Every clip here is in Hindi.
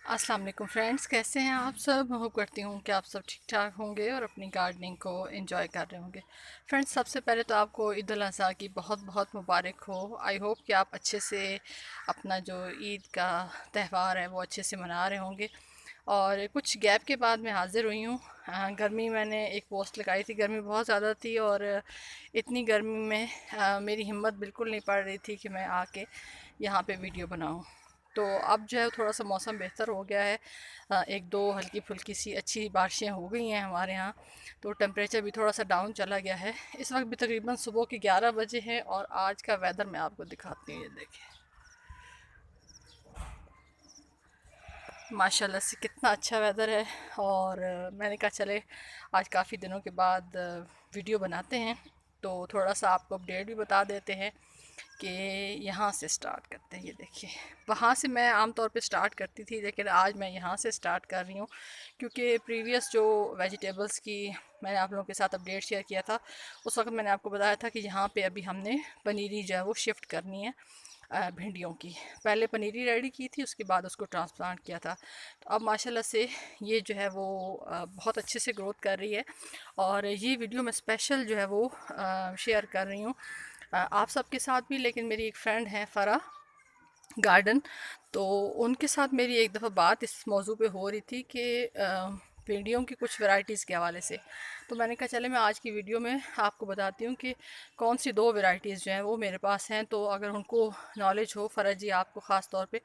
अस्सलाम वालेकुम फ्रेंड्स, कैसे हैं आप सब। होप करती हूँ कि आप सब ठीक ठाक होंगे और अपनी गार्डनिंग को एंजॉय कर रहे होंगे। फ्रेंड्स, सबसे पहले तो आपको ईद उल अज़हा की बहुत बहुत मुबारक हो। आई होप कि आप अच्छे से अपना जो ईद का त्यौहार है वो अच्छे से मना रहे होंगे। और कुछ गैप के बाद मैं हाज़िर हुई हूँ। गर्मी, मैंने एक पोस्ट लगाई थी, गर्मी बहुत ज़्यादा थी और इतनी गर्मी में मेरी हिम्मत बिल्कुल नहीं पड़ रही थी कि मैं आके यहाँ पे वीडियो बनाऊँ। तो अब जो है थोड़ा सा मौसम बेहतर हो गया है। एक दो हल्की फुल्की सी अच्छी बारिशें हो गई हैं हमारे यहाँ। तो टेम्परेचर भी थोड़ा सा डाउन चला गया है। इस वक्त भी तकरीबन सुबह के 11 बजे हैं और आज का वेदर मैं आपको दिखाती हूँ। ये देखिए, माशाल्लाह से कितना अच्छा वेदर है। और मैंने कहा चले आज काफ़ी दिनों के बाद वीडियो बनाते हैं, तो थोड़ा सा आपको अपडेट भी बता देते हैं कि यहाँ से स्टार्ट करते हैं। ये देखिए, वहाँ से मैं आमतौर पे स्टार्ट करती थी, लेकिन आज मैं यहाँ से स्टार्ट कर रही हूँ क्योंकि प्रीवियस जो वेजिटेबल्स की मैंने आप लोगों के साथ अपडेट शेयर किया था, उस वक्त मैंने आपको बताया था कि यहाँ पे अभी हमने पनीरी जो है वो शिफ्ट करनी है। भिंडियों की पहले पनीरी रेडी की थी, उसके बाद उसको ट्रांसप्लांट किया था। तो अब माशाल्लाह से ये जो है वो बहुत अच्छे से ग्रोथ कर रही है। और ये वीडियो मैं स्पेशल जो है वो शेयर कर रही हूँ आप सबके साथ भी, लेकिन मेरी एक फ्रेंड है फ़रा गार्डन, तो उनके साथ मेरी एक दफ़ा बात इस मौजू पे हो रही थी कि भिंडियों की कुछ वैरायटीज़ के हवाले से। तो मैंने कहा चले मैं आज की वीडियो में आपको बताती हूँ कि कौन सी दो वैरायटीज़ जो हैं वो मेरे पास हैं। तो अगर उनको नॉलेज हो, फ़रज जी आपको ख़ास तौर पे,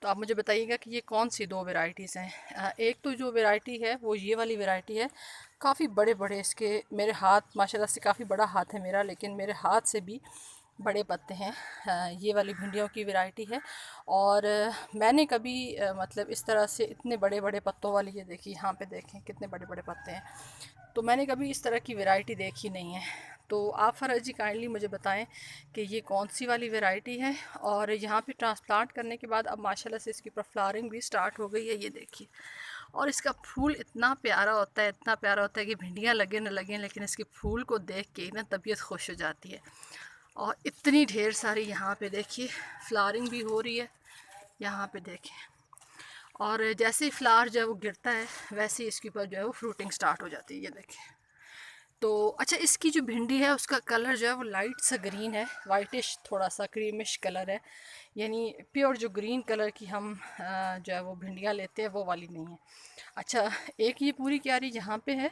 तो आप मुझे बताइएगा कि ये कौन सी दो वैरायटीज़ हैं। एक तो जो वैरायटी है वो ये वाली वैरायटी है। काफ़ी बड़े बड़े इसके, मेरे हाथ माशाल्लाह से काफ़ी बड़ा हाथ है मेरा, लेकिन मेरे हाथ से भी बड़े पत्ते हैं। ये वाली भिंडियों की वैरायटी है। और मैंने कभी मतलब इस तरह से इतने बड़े बड़े पत्तों वाली, ये देखिए यहाँ पे देखें कितने बड़े बड़े पत्ते हैं, तो मैंने कभी इस तरह की वैरायटी देखी नहीं है। तो आप फ़रज जी काइंडली मुझे बताएं कि ये कौन सी वाली वैरायटी है। और यहाँ पे ट्रांसप्लांट करने के बाद अब माशाल्लाह से इसकी ऊपर फ्लावरिंग भी स्टार्ट हो गई है, ये देखिए। और इसका फूल इतना प्यारा होता है, इतना प्यारा होता है कि भिंडियाँ लगे न लगें, लेकिन इसके फूल को देख के ही ना तबीयत खुश हो जाती है। और इतनी ढेर सारी यहाँ पे देखिए फ्लावरिंग भी हो रही है, यहाँ पे देखें। और जैसे ही फ्लावर जो है वो गिरता है, वैसे ही इसके ऊपर जो है वो फ्रूटिंग स्टार्ट हो जाती है, ये देखें। तो अच्छा, इसकी जो भिंडी है उसका कलर जो है वो लाइट सा ग्रीन है, वाइटिश थोड़ा सा क्रीमिश कलर है। यानी प्योर जो ग्रीन कलर की हम जो है वो भिंडियाँ लेते हैं वो वाली नहीं है। अच्छा, एक ये पूरी क्यारी यहाँ पे है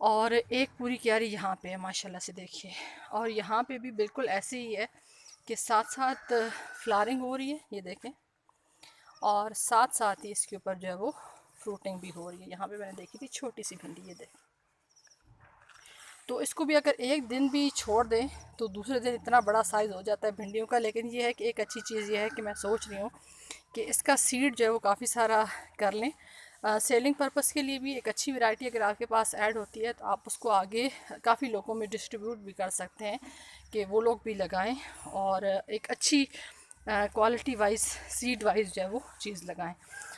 और एक पूरी क्यारी यहाँ पे है, माशाल्लाह से देखिए। और यहाँ पे भी बिल्कुल ऐसे ही है कि साथ साथ फ्लावरिंग हो रही है, ये देखें। और साथ साथ ही इसके ऊपर जो है वो फ्रूटिंग भी हो रही है। यहाँ पे मैंने देखी थी छोटी सी भिंडी, ये देखें। तो इसको भी अगर एक दिन भी छोड़ दें तो दूसरे दिन इतना बड़ा साइज़ हो जाता है भिंडियों का। लेकिन ये है कि एक अच्छी चीज़ ये है कि मैं सोच रही हूँ कि इसका सीड जो है वो काफ़ी सारा कर लें। सेलिंग पर्पस के लिए भी एक अच्छी वैरायटी अगर आपके पास ऐड होती है तो आप उसको आगे काफ़ी लोगों में डिस्ट्रीब्यूट भी कर सकते हैं कि वो लोग भी लगाएं और एक अच्छी क्वालिटी वाइज, सीड वाइज जो है वो चीज़ लगाएं।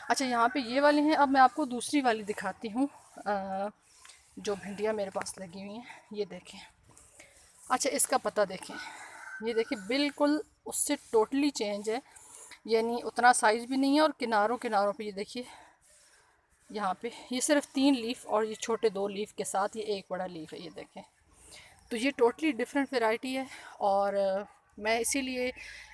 अच्छा, यहाँ पे ये वाली हैं। अब मैं आपको दूसरी वाली दिखाती हूँ जो भिंडियाँ मेरे पास लगी हुई हैं, ये देखें। अच्छा, इसका पता देखें, ये देखिए बिल्कुल उससे टोटली चेंज है। यानी उतना साइज़ भी नहीं है और किनारों किनारों पे ये देखिए, यहाँ पे ये सिर्फ 3 लीफ और ये छोटे 2 लीफ के साथ ये एक बड़ा लीफ है, ये देखें। तो ये टोटली डिफरेंट वैरायटी है। और मैं इसीलिए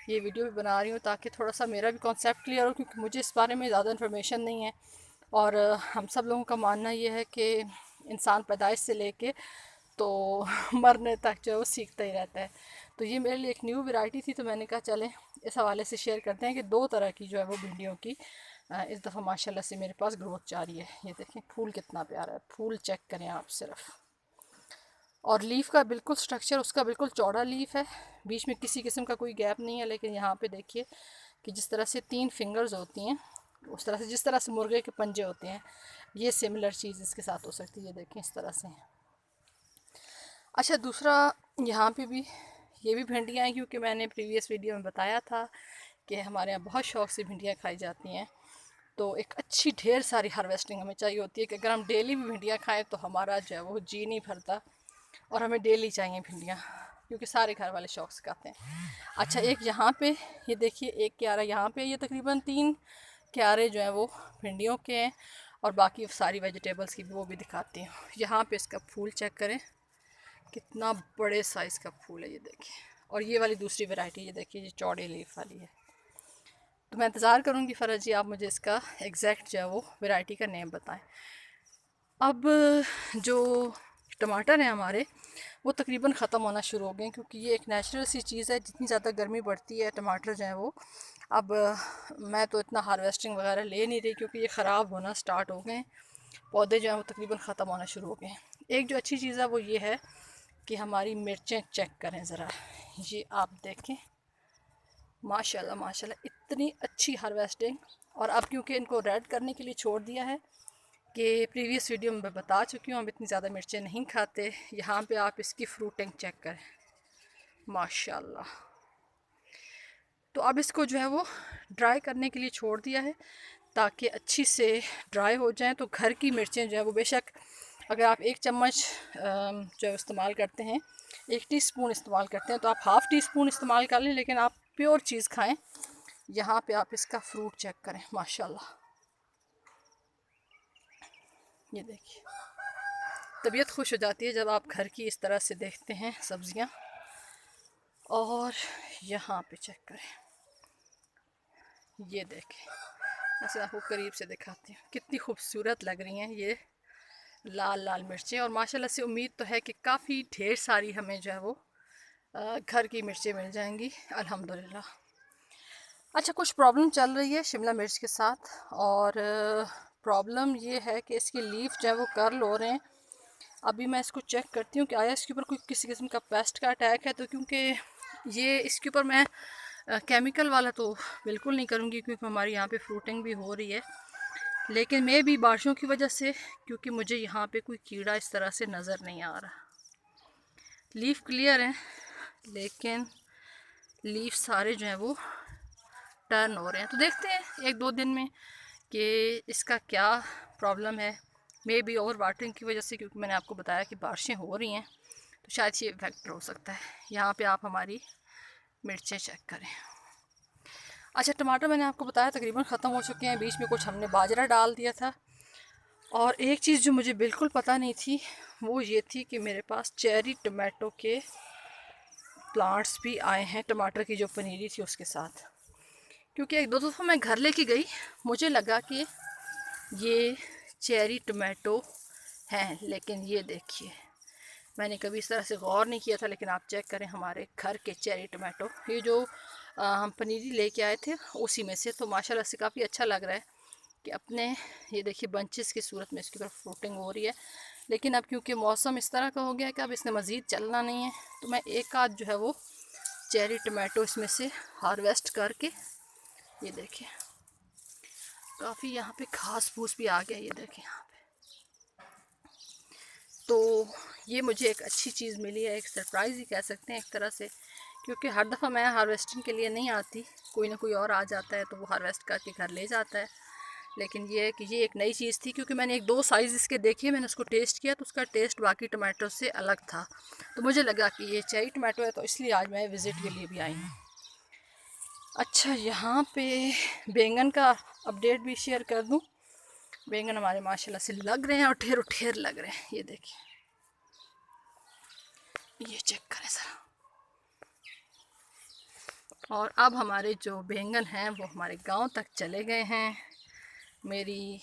ये वीडियो भी बना रही हूँ ताकि थोड़ा सा मेरा भी कॉन्सेप्ट क्लियर हो, क्योंकि मुझे इस बारे में ज़्यादा इन्फॉर्मेशन नहीं है। और हम सब लोगों का मानना ये है कि इंसान पैदाइश से लेके तो मरने तक जो है वो सीखता ही रहता है। तो ये मेरे लिए एक न्यू वैरायटी थी, तो मैंने कहा चलें इस हवाले से शेयर करते हैं कि दो तरह की जो है वो भिंडियों की इस दफ़ा माशाल्लाह से मेरे पास ग्रोथ जारी है। ये देखें फूल कितना प्यारा है, फूल चेक करें आप सिर्फ। और लीफ का बिल्कुल स्ट्रक्चर उसका बिल्कुल चौड़ा लीफ है, बीच में किसी किस्म का कोई गैप नहीं है। लेकिन यहाँ पे देखिए कि जिस तरह से 3 फिंगर्स होती हैं, उस तरह से जिस तरह से मुर्गे के पंजे होते हैं, ये सिमिलर चीज़ इसके साथ हो सकती है, ये देखें इस तरह से। अच्छा, दूसरा यहाँ पे भी ये भी भिंडियाँ हैं, क्योंकि मैंने प्रीवियस वीडियो में बताया था कि हमारे यहाँ बहुत शौक़ से भिंडियाँ खाई जाती हैं। तो एक अच्छी ढेर सारी हार्वेस्टिंग हमें चाहिए होती है कि अगर हम डेली भी भिंडियाँ खाएँ तो हमारा जो है वो जी नहीं भरता। और हमें डेली चाहिए भिंडियाँ, क्योंकि सारे घर वाले शौक़ से खाते हैं। अच्छा, एक यहाँ पे ये देखिए, एक क्यारा यहाँ पे, ये तकरीबन 3 क्यारे जो हैं वो भिंडियों के हैं, और बाकी सारी वेजिटेबल्स की वो भी दिखाती हूँ। यहाँ पे इसका फूल चेक करें, कितना बड़े साइज़ का फूल है, ये देखिए। और ये वाली दूसरी वैरायटी ये देखिए, ये चौड़े लीफ वाली है। तो मैं इंतज़ार करूँगी फ़रज जी, आप मुझे इसका एग्जैक्ट जो है वो वैरायटी का नेम बताएं। अब जो टमाटर हैं हमारे, वो तकरीबन ख़त्म होना शुरू हो गए, क्योंकि ये एक नेचुरल सी चीज़ है। जितनी ज़्यादा गर्मी बढ़ती है, टमाटर जो हैं वो अब मैं तो इतना हार्वेस्टिंग वगैरह ले नहीं रही, क्योंकि ये ख़राब होना स्टार्ट हो गए हैं। पौधे जो हैं वो तकरीबन ख़त्म होना शुरू हो गए हैं। एक जो अच्छी चीज़ है वो ये है कि हमारी मिर्चें चेक करें ज़रा, ये आप देखें, माशाल्लाह माशाल्लाह इतनी अच्छी हार्वेस्टिंग। और अब क्योंकि इनको रेड करने के लिए छोड़ दिया है, कि प्रीवियस वीडियो में मैं बता चुकी हूँ हम इतनी ज़्यादा मिर्चें नहीं खाते। यहाँ पे आप इसकी फ्रूटिंग चेक करें, माशाल्लाह। तो अब इसको जो है वो ड्राई करने के लिए छोड़ दिया है, ताकि अच्छी से ड्राई हो जाएं। तो घर की मिर्चें जो है वो, बेशक अगर आप 1 चम्मच जो है इस्तेमाल करते हैं, 1 टीस्पून इस्तेमाल करते हैं, तो आप हाफ़ टी स्पून इस्तेमाल कर लें, लेकिन आप प्योर चीज़ खाएं। यहाँ पे आप इसका फ्रूट चेक करें, माशाल्लाह, ये देखिए। तबीयत खुश हो जाती है जब आप घर की इस तरह से देखते हैं सब्ज़ियाँ। और यहाँ पे चेक करें, ये देखें, ऐसे आपको करीब से दिखाती हूँ, कितनी खूबसूरत लग रही हैं ये लाल लाल मिर्चें। और माशाल्लाह से उम्मीद तो है कि काफ़ी ढेर सारी हमें जो है वो घर की मिर्चें मिल जाएंगी अल्हम्दुलिल्लाह। अच्छा, कुछ प्रॉब्लम चल रही है शिमला मिर्च के साथ, और प्रॉब्लम ये है कि इसकी लीफ जो है वो कर्ल हो रहे हैं। अभी मैं इसको चेक करती हूँ कि आया इसके ऊपर कोई किसी किस्म का पेस्ट का अटैक है। तो क्योंकि ये इसके ऊपर मैं केमिकल वाला तो बिल्कुल नहीं करूँगी, क्योंकि हमारी यहाँ पे फ्रूटिंग भी हो रही है। लेकिन मैं भी बारिशों की वजह से, क्योंकि मुझे यहाँ पे कोई कीड़ा इस तरह से नज़र नहीं आ रहा। लीफ क्लियर है, लेकिन लीफ सारे जो हैं वो टर्न हो रहे हैं। तो देखते हैं 1-2 दिन में कि इसका क्या प्रॉब्लम है। मे बी ओवर वाटरिंग की वजह से, क्योंकि मैंने आपको बताया कि बारिशें हो रही हैं, तो शायद ये फैक्टर हो सकता है। यहाँ पे आप हमारी मिर्चें चेक करें। अच्छा, टमाटर मैंने आपको बताया तकरीबन ख़त्म हो चुके हैं। बीच में कुछ हमने बाजरा डाल दिया था। और एक चीज़ जो मुझे बिल्कुल पता नहीं थी वो ये थी कि मेरे पास चेरी टमाटो के प्लांट्स भी आए हैं, टमाटर की जो पनीरी थी उसके साथ। क्योंकि 1-2 दफ़ा मैं घर लेके गई, मुझे लगा कि ये चेरी टमाटो हैं, लेकिन ये देखिए, मैंने कभी इस तरह से गौर नहीं किया था। लेकिन आप चेक करें हमारे घर के चेरी टमाटो, ये जो हम पनीरी लेके आए थे उसी में से। तो माशाल्लाह से काफ़ी अच्छा लग रहा है कि अपने, ये देखिए, बंचेस की सूरत में इसकी तरफ फ्रूटिंग हो रही है। लेकिन अब क्योंकि मौसम इस तरह का हो गया है कि अब इसने मज़ीद चलना नहीं है, तो मैं एक आध जो है वो चेरी टमाटो इसमें से हार्वेस्ट करके, ये देखिए, काफ़ी यहाँ पे घास फूस भी आ गया, ये देखिए यहाँ पे। तो ये मुझे एक अच्छी चीज़ मिली है, एक सरप्राइज़ ही कह सकते हैं एक तरह से। क्योंकि हर दफ़ा मैं हार्वेस्टिंग के लिए नहीं आती, कोई ना कोई और आ जाता है तो वो हार्वेस्ट करके घर ले जाता है। लेकिन ये है कि ये एक नई चीज़ थी, क्योंकि मैंने 1-2 साइज़ इसके देखे, मैंने उसको टेस्ट किया, तो उसका टेस्ट बाकी टमाटो से अलग था। तो मुझे लगा कि ये चेरी टमाटो है, तो इसलिए आज मैं विज़िट के लिए भी आई हूँ। अच्छा, यहाँ पे बैंगन का अपडेट भी शेयर कर दूँ। बैंगन हमारे माशाल्लाह से लग रहे हैं, और ढेर ढेर लग रहे हैं, ये देखिए, ये चेक करें ज़रा। और अब हमारे जो बैंगन हैं वो हमारे गांव तक चले गए हैं। मेरी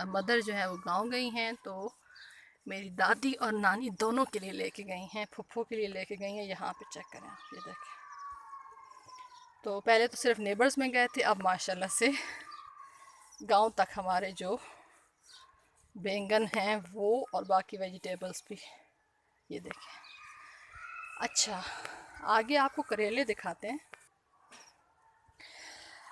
मदर जो है वो गांव गई हैं, तो मेरी दादी और नानी दोनों के लिए लेके गई हैं, फुफ्फो के लिए लेके गई हैं। यहाँ पे चेक करें आप, ये देखें। तो पहले तो सिर्फ नेबर्स में गए थे, अब माशाल्लाह से गांव तक हमारे जो बैंगन हैं वो, और बाकी वेजिटेबल्स भी, ये देखें। अच्छा, आगे आपको करेले दिखाते हैं।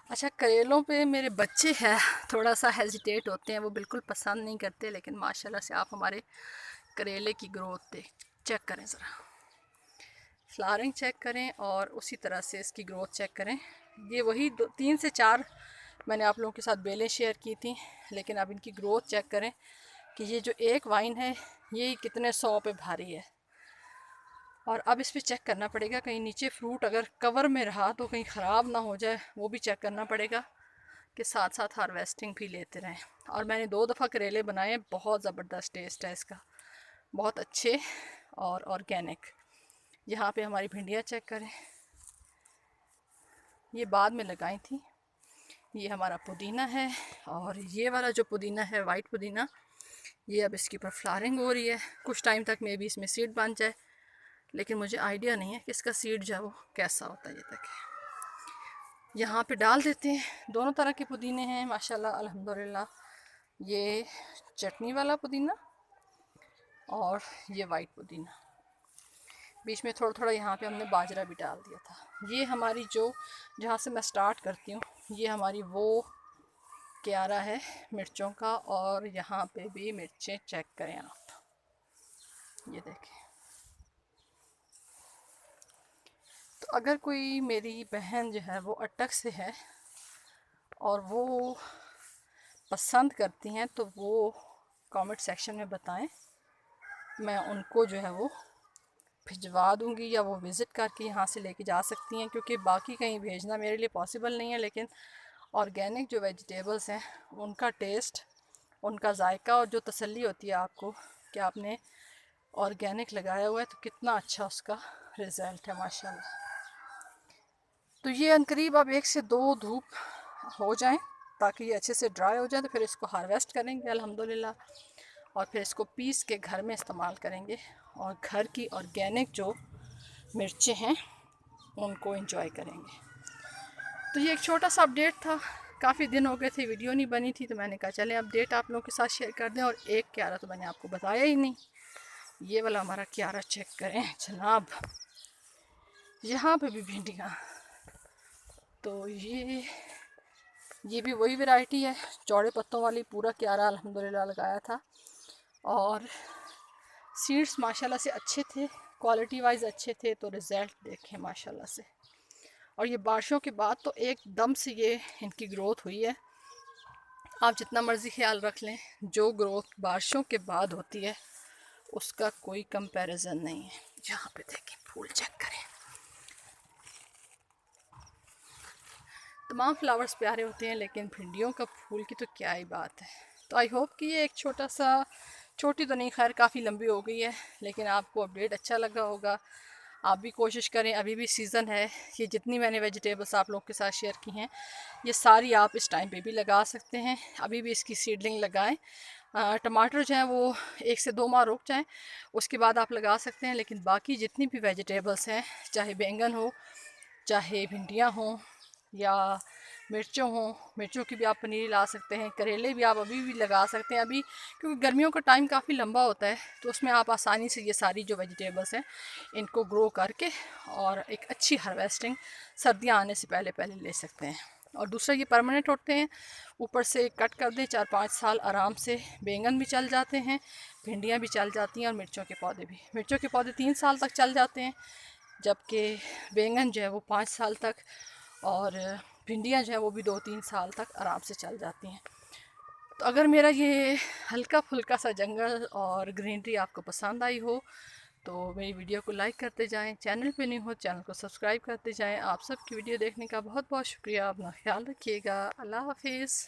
अच्छा, करेलों पे मेरे बच्चे हैं, थोड़ा सा हेजिटेट होते हैं, वो बिल्कुल पसंद नहीं करते। लेकिन माशाल्लाह से आप हमारे करेले की ग्रोथ चेक करें ज़रा, फ्लावरिंग चेक करें, और उसी तरह से इसकी ग्रोथ चेक करें। ये वही 3 से 4 मैंने आप लोगों के साथ बेलें शेयर की थी, लेकिन अब इनकी ग्रोथ चेक करें कि ये जो एक वाइन है ये कितने 100 पे भारी है। और अब इस पर चेक करना पड़ेगा, कहीं नीचे फ्रूट अगर कवर में रहा तो कहीं ख़राब ना हो जाए, वो भी चेक करना पड़ेगा। कि साथ साथ हार्वेस्टिंग भी लेते रहें। और मैंने 2 दफ़ा करेले बनाए, बहुत ज़बरदस्त टेस्ट है इसका, बहुत अच्छे और ऑर्गेनिक। यहाँ पे हमारी भिंडियाँ चेक करें, ये बाद में लगाई थी। ये हमारा पुदीना है, और ये वाला जो पुदीना है वाइट पुदीना, ये अब इसके ऊपर फ्लावरिंग हो रही है। कुछ टाइम तक मे बी इसमें सीड बन जाए, लेकिन मुझे आइडिया नहीं है कि इसका सीड जो है वो कैसा होता है। ये तक यहाँ पे डाल देते हैं। दोनों तरह के पुदीने हैं माशाल्लाह अल्हम्दुलिल्लाह। ये चटनी वाला पुदीना और ये वाइट पुदीना। बीच में थोड़ा थोड़ा यहाँ पे हमने बाजरा भी डाल दिया था। ये हमारी जो जहाँ से मैं स्टार्ट करती हूँ, ये हमारी वो क्यारा है मिर्चों का। और यहाँ पे भी मिर्चें चेक करें आप, ये देखें। तो अगर कोई मेरी बहन जो है वो अटक से है और वो पसंद करती हैं, तो वो कमेंट सेक्शन में बताएं, मैं उनको जो है वो भिजवा दूंगी, या वो विज़िट करके यहाँ से लेके जा सकती हैं। क्योंकि बाकी कहीं भेजना मेरे लिए पॉसिबल नहीं है, लेकिन ऑर्गेनिक जो वेजिटेबल्स हैं उनका टेस्ट, उनका जायका, और जो तसल्ली होती है आपको कि आपने ऑर्गेनिक लगाया हुआ है तो कितना अच्छा उसका रिज़ल्ट है माशाल्लाह। तो ये अनकरीब अब 1 से 2 धूप हो जाएं ताकि ये अच्छे से ड्राई हो जाए, तो फिर इसको हार्वेस्ट करेंगे अल्हम्दुलिल्लाह, और फिर इसको पीस के घर में इस्तेमाल करेंगे, और घर की ऑर्गेनिक जो मिर्चें हैं उनको एंजॉय करेंगे। तो ये एक छोटा सा अपडेट था, काफ़ी दिन हो गए थे वीडियो नहीं बनी थी, तो मैंने कहा चलें अपडेट आप लोगों के साथ शेयर कर दें। और एक क्यारा तो मैंने आपको बताया ही नहीं, ये वाला हमारा क्यारा चेक करें जनाब। यहाँ पे भी भिंडियाँ, तो ये भी वही वैरायटी है, चौड़े पत्तों वाली। पूरा क्यारा अल्हम्दुलिल्लाह लगाया था, और सीड्स माशाल्लाह से अच्छे थे, क्वालिटी वाइज अच्छे थे। तो रिज़ल्ट देखें माशाल्लाह से। और ये बारिशों के बाद तो एकदम से ये इनकी ग्रोथ हुई है। आप जितना मर्ज़ी ख्याल रख लें, जो ग्रोथ बारिशों के बाद होती है उसका कोई कंपैरिजन नहीं है। यहाँ पे देखें, फूल चेक करें, तमाम फ्लावर्स प्यारे होते हैं, लेकिन भिंडियों का फूल की तो क्या ही बात है। तो आई होप कि ये एक छोटी तो नहीं, खैर काफ़ी लंबी हो गई है, लेकिन आपको अपडेट अच्छा लगा होगा। आप भी कोशिश करें, अभी भी सीज़न है। ये जितनी मैंने वेजिटेबल्स आप लोग के साथ शेयर की हैं, ये सारी आप इस टाइम पे भी लगा सकते हैं। अभी भी इसकी सीडलिंग लगाएं। टमाटर जो हैं वो 1 से 2 माह रुक जाएं, उसके बाद आप लगा सकते हैं। लेकिन बाकी जितनी भी वेजिटेबल्स हैं, चाहे बैंगन हो, चाहे भिंडियाँ हों, या मिर्चों हों, मिर्चों की भी आप पनीरी ला सकते हैं। करेले भी आप अभी भी लगा सकते हैं, अभी क्योंकि गर्मियों का टाइम काफ़ी लंबा होता है, तो उसमें आप आसानी से ये सारी जो वेजिटेबल्स हैं इनको ग्रो करके और एक अच्छी हार्वेस्टिंग सर्दियाँ आने से पहले पहले ले सकते हैं। और दूसरा, ये परमानेंट होते हैं, ऊपर से कट कर दें, 4-5 साल आराम से बैंगन भी चल जाते हैं, भिंडियाँ भी चल जाती हैं, और मिर्चों के पौधे भी। मिर्चों के पौधे 3 साल तक चल जाते हैं, जबकि बैंगन जो है वो 5 साल तक, और भिंडियाँ जो है वो भी 2-3 साल तक आराम से चल जाती हैं। तो अगर मेरा ये हल्का फुल्का सा जंगल और ग्रीनरी आपको पसंद आई हो, तो मेरी वीडियो को लाइक करते जाएं। चैनल पे नहीं हो, चैनल को सब्सक्राइब करते जाएं। आप सबकी वीडियो देखने का बहुत बहुत शुक्रिया। अपना ख्याल रखिएगा। अल्लाह हाफिज़।